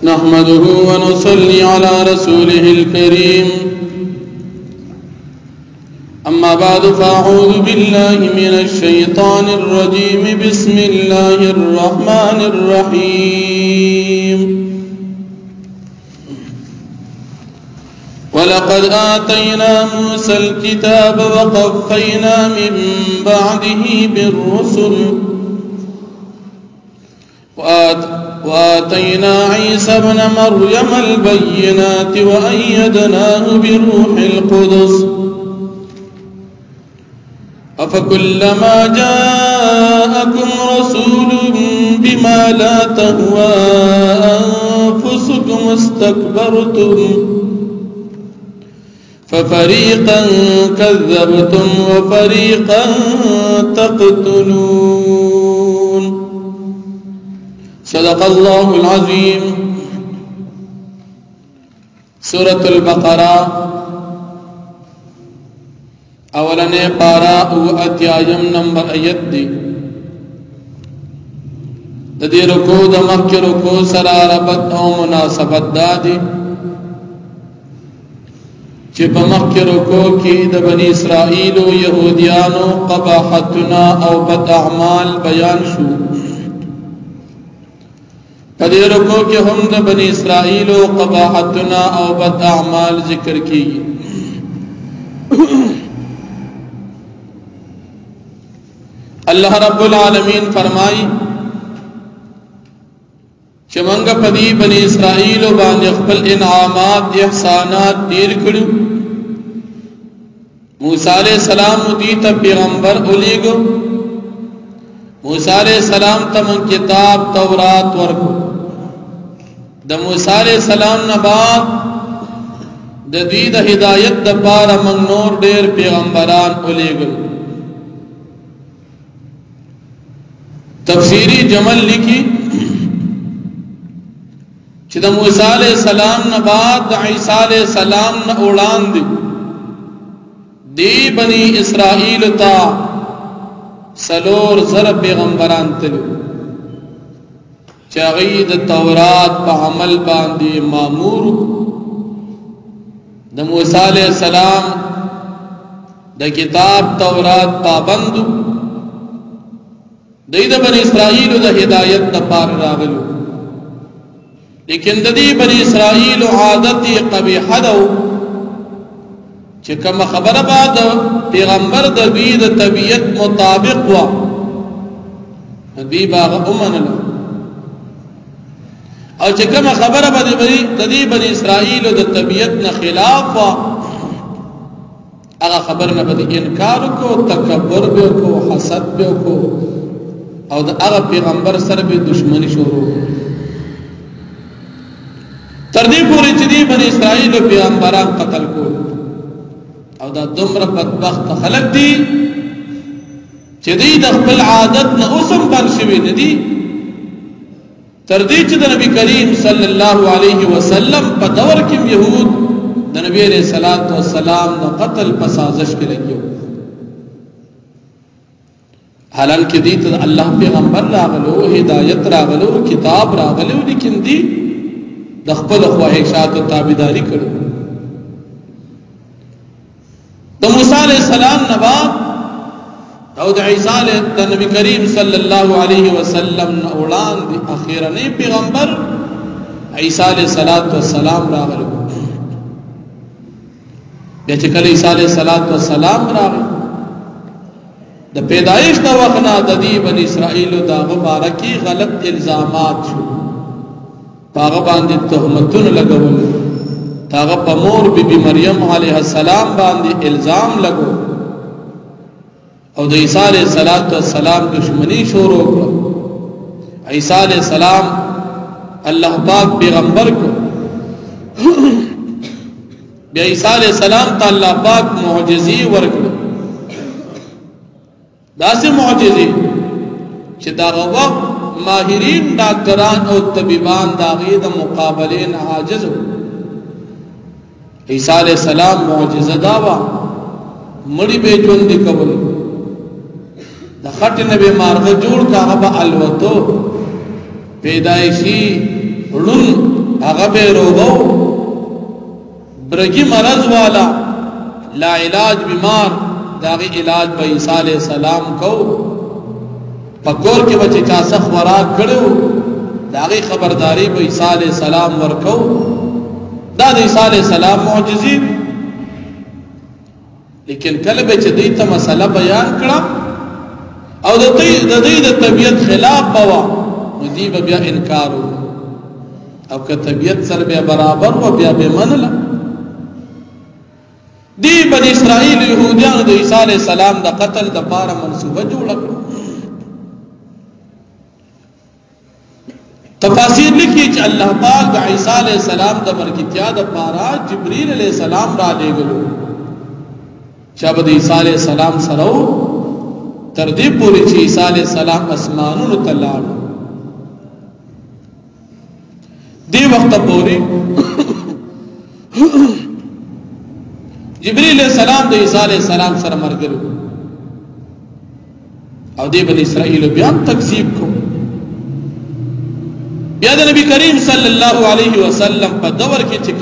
नहमदुहु व नुसल्ली अला रसूलिहिल करीम अम्मा बादु फ़अऊज़ु बिल्लाहि मिनश शैतानिर रजीम बिस्मिल्लाहिर रहमानिर रहीम वलक़द आतैना मूसल किताब व क़फ़्फ़ैना मिन बअदिही बिर्रुसुल वआतैना ईसा इब्न मर्यमल बय्यिनाति व अय्यदनाहु बिरूहिल क़ुदुस अफ़कुल्लमा जाअकुम रसूलुन बिमा ला तहवा अन्फुसुकुम इस्तकबरतुम फ़फ़रीक़न कज़्ज़बतुम व फ़रीक़न तक़्तुलून। सदक़ल्लाहुल अज़ीम। सूरतुल बक़रा अवलने पारा अध्यायम नंबर आयत दी ददी रुकू दमक के रुकू सरारबत और मुनासबत दादी चिपमक के रुकू की द बनी इसराइल यहूदियानो क़बाहतुना और बद अमाल बयान शू पदे रुकू के हम द बनी इसराइल क़बाहतुना और बद अमाल जिक्र की। अल्लाह रब्बुल आलमीन फरमाई चमंग पदी बनी इसराइल बांदे खपल इनामात एहसानात दीर कड़ू मूसा अलैहि सलाम दी त पैगंबर उलीगो मूसा अलैहि सलाम तमन किताब तौरात वर्को द मूसा अलैहि सलाम न बाद द दी द हिदायत द पार मंग नूर डेर पैगंबरान उलीगो। तफसीरी जमल लिखी चिद मूसा अलैहि सलाम न बाद ईसा अलैहि सलाम न उड़ान दी बनी इसराइल ता सलोर जर पैगंबरान तलु चगीद तौरात पा अमल बांदी मामूर द मूसा अलैहि सलाम द किताब तौरात पाबंद दईद बनी इसराइल द हिदायत द पार रागलू लेकिन ददी बनी इसराइल आदत कबीह दो कम खबर बाद पैगंबर दबीद तबीयत मुताबिक हुआ बाग उमन और कम खबर बाद ददी बनी इसराइल द तबीयत न खिलाफ हुआ अगर खबर न बदी इनकार को तकब्बर बे को हसद बे को और अगर पैगंबर सर भी दुश्मनी शुरू तरदी पूरी चदी बनी इसराइल पैगंबरान कत्ल को और दुम्र बदबख्त खलक दी चदी दखल आदत न उसम बन शिवी नदी तरदी चद नबी करीम सल्लल्लाहु अलैहि वसल्लम पदवर किम यहूद नबी अलैहिस्सलातु वस्सलाम न कत्ल पसाजिश के लगियो हालांकि दी तो अल्लाह पैगंबर रागलो हिदायत रागलो किताब रागलो लेकिन दी दखपल ख्वाहिशात ताबेदारी करो तो मूसा अलैहि सलाम नबाद और ईसा नबी करीम सल्लल्लाहु अलैहि वसल्लम न उड़ान दी आखिरने पैगंबर ईसा अलैहिस्सलातु वस्सलाम रागलो बेचे कल ईसा अलैहिस्सलातु वस्सलाम रागलो द पैदाइश द वखना ददी बनी इसराइल दा मुबारकी गलत इल्जामात शु पाग बांदी तहमतुन लगवल ताग पमोर बीबी मरियम अलैहिस्सलाम बांदी इल्जाम लगो और ईसा अलैहिस्सलातु वस्सलाम दुश्मनी शुरू करो ईसा अलैहिस्सलाम अल्लाह पाक पैगंबर को ईसा अलैहिस्सलाम ता अल्लाह पाक मुअजिज़े वर्कलो दासे मुअजिज़े चिदा वक्त माहिरीन डॉक्टरान और तबीबान दागीद मुकाबले न आजिज हो ईसा अलैहिस्सलाम मुअजिज़ा दावा मड़ी बेचुंदी कबल د خټې نه به مارغه جوړ کا هغه به الوتو پیدایشي ړون هغه به روغو برګي مرض والا لا علاج بیمار داغي علاج به عیسی علیہ السلام کو پکور کې بچی چا سخ خوراک کړو داغي خبرداري به عیسی علیہ السلام ورکو دا د عیسی علیہ السلام معجزې لیکن کله به چې دې ته مسله بیان کړه او د دې د طبيعت خلاف بوا نو دې به بیا انکار او که طبيعت سره بیا برابر و بیا به منله دی بنی اسرائیل یهودیانو د عیسی علیہ السلام د قتل د پاره منصوبه جوړه کړه تفاسیر لیکي چې الله پاک د عیسی علیہ السلام د برکتیا د پاره جبرئیل علیہ السلام را لېږلو چې به د عیسی علیہ السلام سره تر دې پورې چې عیسی علیہ السلام اسمانونو ته لاړ دی وخت پورې جبرئیل علیہ السلام د عیسی علیہ السلام سره مرګرو او دی بنی اسرائیل بیا تکذیب کو بیا د نبی کریم صلی الله علیه وسلم په دور کې چې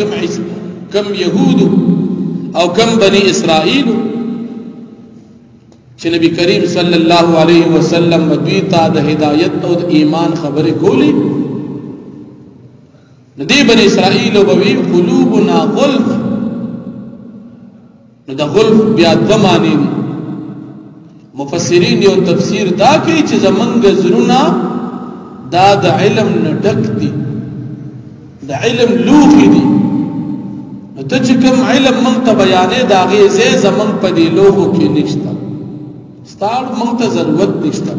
کم يهود او کم بنی اسرائیل چې نبی کریم صلی الله علیه وسلم دوی ته د هدایت او د ایمان خبرې کولې ندی بنی اسرائیل وبوی قلوبنا غلف نو دا غلف بیا دو معنی دي مفسرین یو تفسیر دا کوي چې زمونږ زړونه دا د علم نه ډک دي د علم لوښي دي نو ته چې کوم علم مونږ ته بیانې د هغې ځای زمونږ په دې لوښو کې نشته ستا مونږ ته ضرورت نشته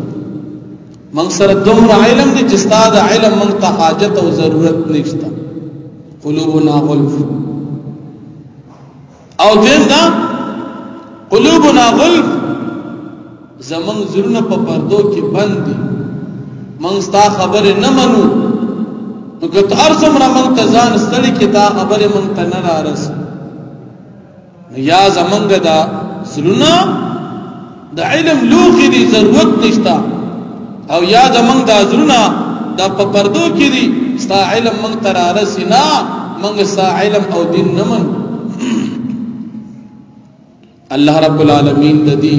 مونږ سره دومره علم دی چې ستا د علم مونږ ته حاجت او ضرورت نشته قلوبنا غلف او دیم دا قلوبنا غلف زمون زړونه په پردو کې بند دي مونږ ستا خبرې نه منو نو که هر څومره مونږ ته ځان ستړي کې دا خبرې مونږ ته نه رارسي یا زمونږ دا زړونه د علم لوښي دي ضرورت نشته او یا زمونږ دا زړونه دا په پردو کې دي ستا علم مونږ ته رارسي نه مونږ ستا علم او دین نه منو الله رب العالمین د دې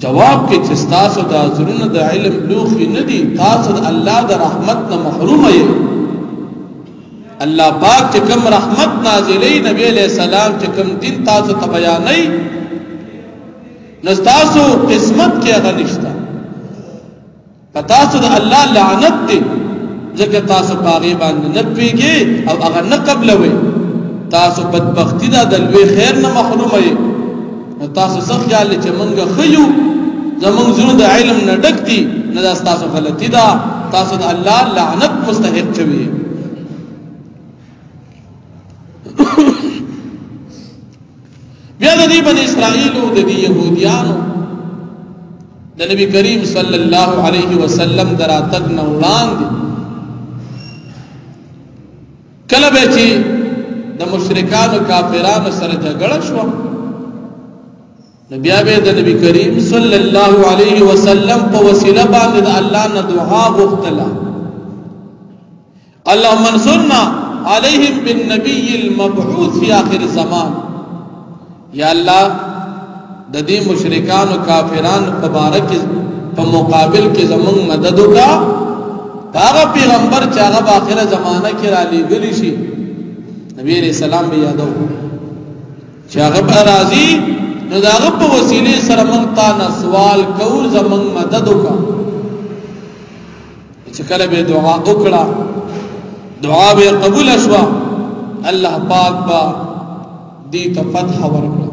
جواب کې چې تاسو د زړونو د علم لوښي نه دي تاسو د الله د رحمت نه محروم یې الله پاک چې کوم رحمت نازلې نبی علیہ السلام چې کوم دین تاسو ته بیانې نو تاسو قسمت کې هغه نشته تاسو د الله لعنت دی ځکه تاسو باغې باندې نه پیږي او هغه نه قبلوي تاسو بدبختی دا د لوی خیر نه محروم یې تاسو څه خیال چې مونږه خيو زمونږ زړه د علم نه ډک دي نه دا تاسو غلطی ده تاسو د الله لعنت مستحق شوي بیا د دې بنی اسرائیل او د دې يهوديانو د نبی کریم صلی الله علیه وسلم دراتک نه وړاندې کله به چې د مشرکانو کافرانو سره جګړه شو نبی به د نبی کریم صلی الله علیه وسلم په وسیله باندې د الله نه دعا وغوښتله اللهم انصرنا عليهم بالنبي المبعوث في اخر الزمان یا الله د دې مشرکانو کافرانو په باره کې په مقابل کې زمونږ مدد وکړه هغه پیغمبر چې هغه په آخره زمانہ کې را لېږلی شي نبی علیہ السلام به یادو چې هغه به راځي نو د هغه په وسیلې سره موږ ته سوال کوو زمونږ مدد وکړه چې کله به دعا وکړه دعا به قبول شوه الله پاک با دې ته فتح ورکړه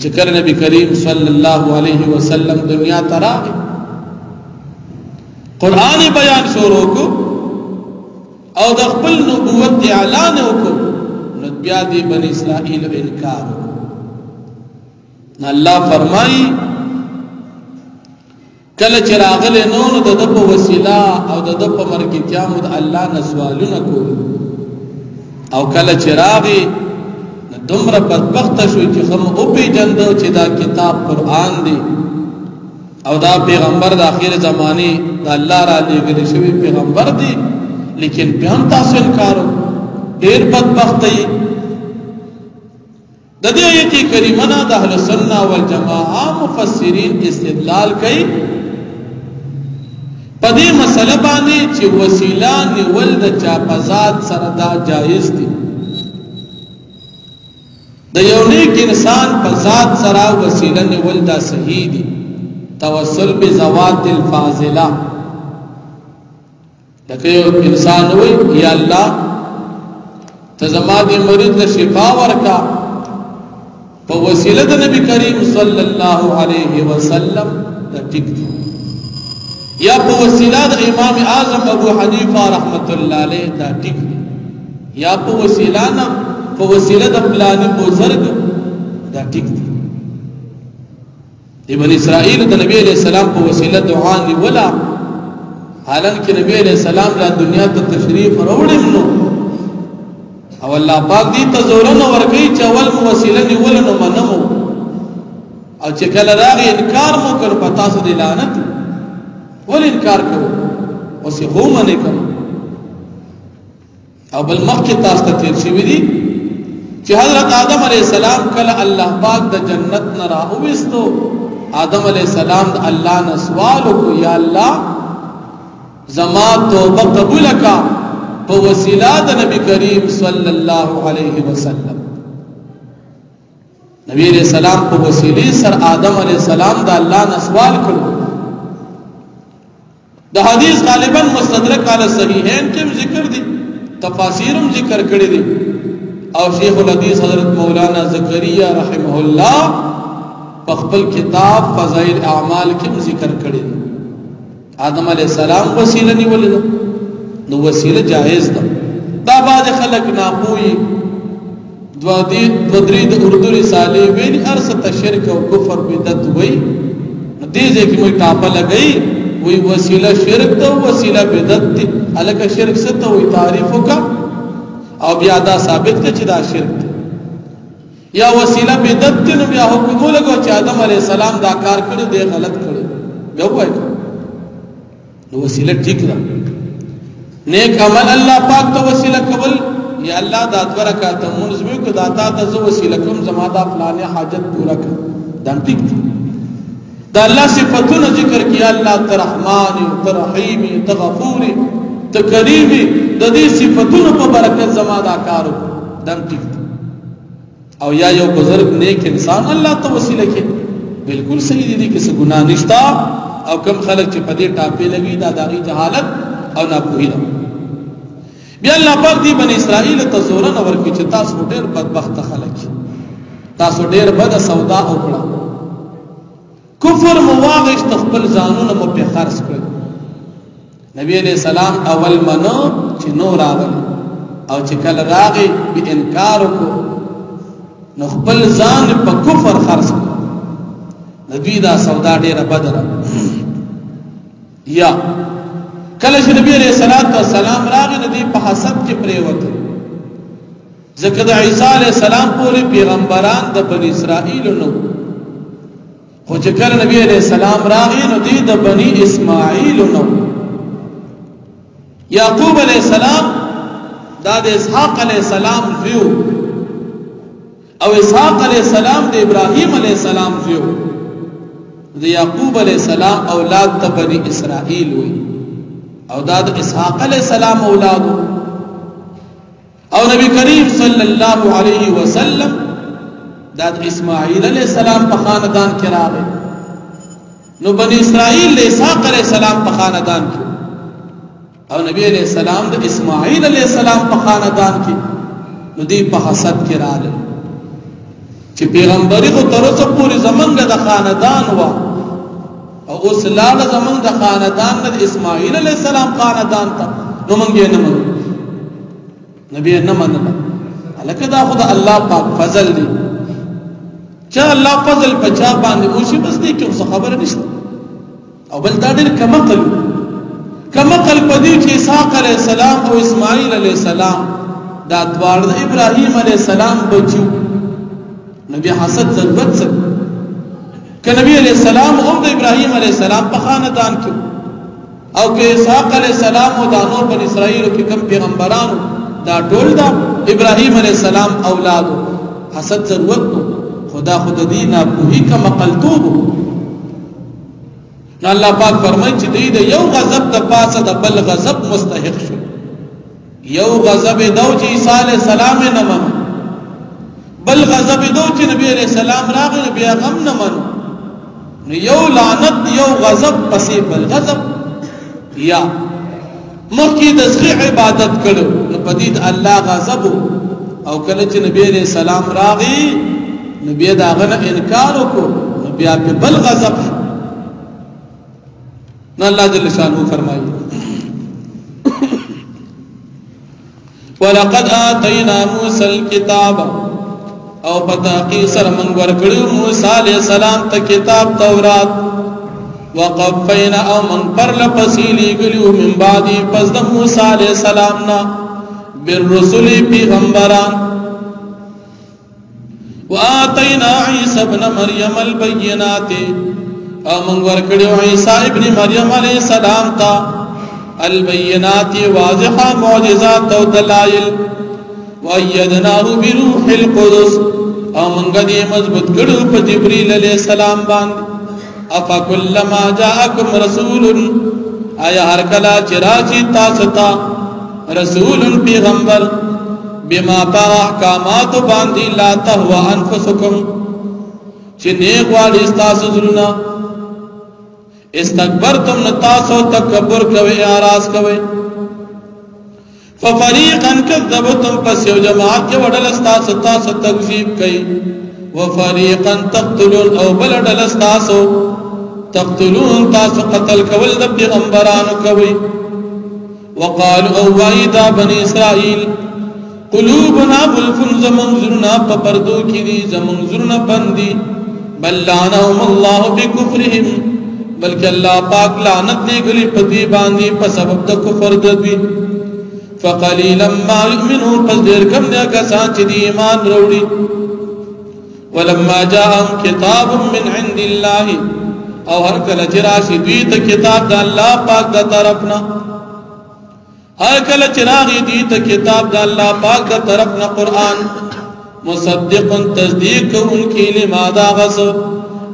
چې کله نبی کریم صلی الله علیه وسلم دنیا ته راغی قرآن بیان شروع کو او د خپل نبوت اعلان وکړو نو بیا دې بنی اسرائیل انکار وکړ الله فرمایي کله چې راغله نو د په وسیله او د په مرګتیا مو د الله نه سوالونه کول او کله چې راغی دومره بدبخت شو چې هم او پیجندو چې دا کتاب قرآن دی او دا پیغمبر د اخر زمانه د الله را لېږل شوی پیغمبر دی لیکن بیا هم تاسو انکارو ډېر بدبخت دی د دې آیت کریمه نه د اهل سنت والجماعه مفسرین استدلال کوي په دې مسله باندې چې وسیله نیول د چا په ذات سره دا جایز دي د یو نیک انسان په ذات سره وسیله نیول دا صحیح دي توسل بذوات الفاضله لکه یو انسان وي یا الله ته زما دې مریض له شفا ورکا په وسیله د نبی کریم صلی الله علیه وسلم دا ټیک دي یا په وسیله د امام اعظم ابو حنیفه رحمت الله علیه دا ټیک دي یا په وسیله نه په وسیله د پلان بزرگ دا ټیک دي ابن اسرائیل د نبی علیہ السلام په وسیله دعا نیولا حالانکه نبی علیہ السلام لا دنیا ته تشریف راوړم نو او الله پاک دې ته زور نه ورګي چې اول وسیله نیول نو منمو او چې کله راغی انکار مو کړ پتا سو دی لعنت ول انکار کوو او سه هم نه کوو او بل مخکې تاسو ته تیر شي وی چې حضرت آدم علیہ السلام کله الله پاک د جنت نه راوستو آدم علیہ السلام د الله نه سوال وکړ یا الله زما توبه قبول کا په وسیله د نبی کریم صلی الله علیه وسلم نبی علیہ السلام په وسیله سر آدم علیہ السلام د الله نه سوال کړو د حدیث غالبا مستدرک علی صحیحین کې ذکر دي تفاسیرم ذکر کړی دي او شیخ الحدیث حضرت مولانا زکریا رحمه الله په خپل کتاب فضائل اعمال کې ذکر کړی دي آدم علیہ السلام وسیله نیول نو وسیله جائز ده دا بعد خلق ناپوي دو درې د اردو رساله ویل ارسه شرک او کفر بدعت وای دې ځکه موږ ټاپه لګئی وی وسیله شرک ته وسیله بدعت ته الکه شرک څه ته وی تعریف وکا او بیا دا ثابت کړه چې دا شرک دی یا وسیله بدعت ته نو بیا حکم لګو چې آدم علی السلام دا کار کړی دی غلط کړی بیا وای نو وسیله ټیک ده نیک عمل الله پاک ته وسیله کول یا الله دا برکات منظم کو داتا ته وسیله کوم زما دا فلانه حاجت پورا کړ دا ټیک ده دا الله صفاتونه ذکر کیا الله ترحمان ترحیم تغفور تکریم د دې صفاتونو په برکت زما دا کارو دم ټیک او یا یو بزرگ نیک انسان الله ته وسیله کې بالکل صحیح دي کې څه ګناه نشتا او کم خلک چې په دې ټاپې لګي دا دغه جهالت او ناپوهی ده بیا الله پاک دی بنی اسرائیل ته زور نه ورکړي چې تاسو ډېر بدبخت خلک تاسو ډېر بد سودا وکړه کفر مواغش تخبل ځانونه مو په خرڅ کړ نبی علیہ السلام اول منو چې نو راغل او چې کله راغی به انکار وکړو نو خپل ځان په کفر خرڅ کړ نبی دا سودا ډیره بدره یا کله چې نبی علیہ السلام راغی نبی په حسد کې پریوته ځکه د عیسی علیہ السلام پورې پیغمبران د بنی اسرائیل نو خو چې کله نبی علیہ السلام راغی نو دی د بنی اسماعیل نو یعقوب علیہ السلام دا د اسحاق علیہ السلام زیو او اسحاق علیہ السلام د ابراهیم علیہ السلام زیو د یعقوب علیہ السلام اولاد د بنی اسرائیل وی او دا د اسحاق علیہ السلام اولاد او نبی کریم صلی الله علیه وسلم دا اسماعیل علیہ السلام په خاندان کې راغی نو بنی اسرائیل له اسحاق علیہ السلام په خاندان کې او نبی علیہ السلام د اسماعیل علیہ السلام په خاندان کې نو دی په حسد کې راغی چې پیغمبري خو تر اوسه پورې زمونږ د خاندان و او اوس لاله زمونږ د خاندان د اسماعیل علیہ السلام خاندان ته نو مونږ یې نه منو نبی نه منل الکه دا خو د الله پاک فضل دی چې الله فضل پچا باندې او شي بس دې کوم خبره نشته او بل دا ډېر کمقل پدې چې اسحاق علیہ السلام او اسماعیل علیہ السلام دا دوار د ابراهیم علیہ السلام بچو نبی حسد ضرورت څه ک نبی علیہ السلام هم د ابراهیم علیہ السلام په خاندان کې او که اسحاق علیہ السلام او د نور بن اسرائیل کې کوم پیغمبرانو دا ټول دا ابراهیم علیہ السلام اولادو حسد ضرورت نو خدا خود دینا پوهی کا مقلتوب نو الله پاک فرمایي چې دې د یو غضب د پاسه د بل غضب مستحق شو یو غضب دو چې عیسی علیہ السلام نه منو بل غضب دو چې نبی علیہ السلام راغی نبی غم نه منو نو یو لعنت یو غضب پسې بل غضب یا مخکې د صحیح عبادت کړو نو پدید الله غضب او کله چې نبی علیہ السلام راغی نبی دا غنه انکار وکړو نبی په بل غضب نو الله جل شانه فرمایي ولقد آتینا موسی الكتاب او پتاقی سر من ورکړو موسی علیہ السلام ته کتاب تورات وقفینا او من پر لپسیلی گلیو من بعدی پس د موسی علیہ السلام نا بالرسل پیغمبران وآتینا عیسی ابن مریم البینات او من ورکړو عیسی ابن مریم علیہ السلام تا البینات واضحہ معجزات و دلائل وَأَيَّدْنَاهُ بِرُوحِ الْقُدُسِ او منگا دی مضبط کرو پا جبریل علیہ السلام باند افا کلما جاءکم رسول آیا ہر کلا چراچی تاستا رسول پیغمبر بما پا احکامات باندی لا تهوى انفسکم چی نیک والی استاسو ظلنا استکبرتم نتاسو تکبر کوئی اعراض کوئی ففریقا کذبتم پس یو جماعت کے وڈل استاسو تاسو تکذیب کئی وفریقا تقتلون او بلڈل استاسو تقتلون تاسو قتل کول د پیغمبرانو کوي وقالوا او وایدا بنی اسرائیل قلوبنا غلف زمنزرنا پردو کی دی زمنزرنا بندی بل لعنهم الله بكفرهم بلکہ اللہ پاک لعنت دے گلی پتی باندی پس سبب د کفر دوی فقلیلا ما یؤمنون پس دیر کم دیا کسان چی دی ایمان روڑی ولما جاءهم کتاب من عند اللہ او ہر کل چراشی دویت کتاب دا اللہ پاک دا طرفنا ہر کل چراغی دویت کتاب دا اللہ پاک دا طرفنا قرآن مصدق تصدیق ان کی لما دا غصو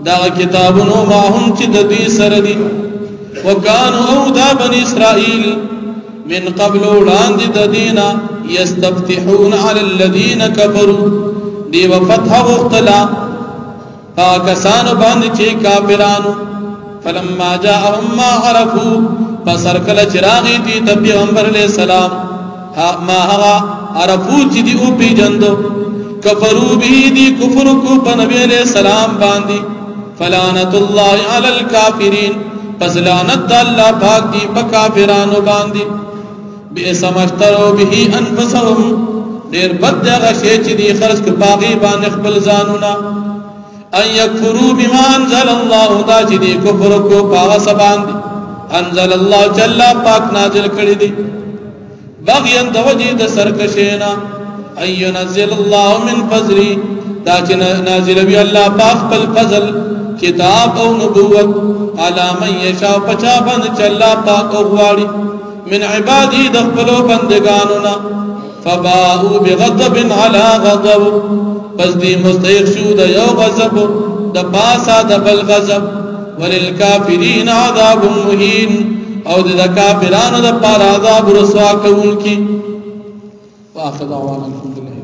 دا کتابنو ماہم چی دوی سردی وکانو او دا بنی اسرائیل من قبل وړاندې د دینه یستفتحون علی الذین کفروا دی وفتح وختلا پاکستان باندې چې کافرانو فلما جاءهم ما عرفوا فسر کله چراغی دی د پیغمبر علیہ السلام ما هغه عرفو چې دی او پیجندو کفروا به دی کفر کو په نبی علیہ السلام باندې فلعنت الله علی الکافرین پس لعنت الله پاک دی په کافرانو باندې بئس ما اشتروا به انفسهم دیر بد دغه شی چې دی خرج ک باغی باندې خپل ځانونه ان یکفروا بما انزل الله دا چې دی کفر کو پاغه سبان انزل الله جل پاک نازل کړی دی باغی ان دوجی د سرکشینا ان ينزل الله من فضل دا چې نازل وی الله پاک خپل فضل کتاب او نبوت علی من یشاء پچا باندې چلا پاک او غواړي من عبادی دخلو بندگانونا فباؤوا بغضب على غضب پس دی مستحق شو د یو غضب د پاسا د بل غضب وللکافرین عذاب مهین او د کافرانو د پار عذاب رسوا کوونکی واخر دعوانا الحمدلله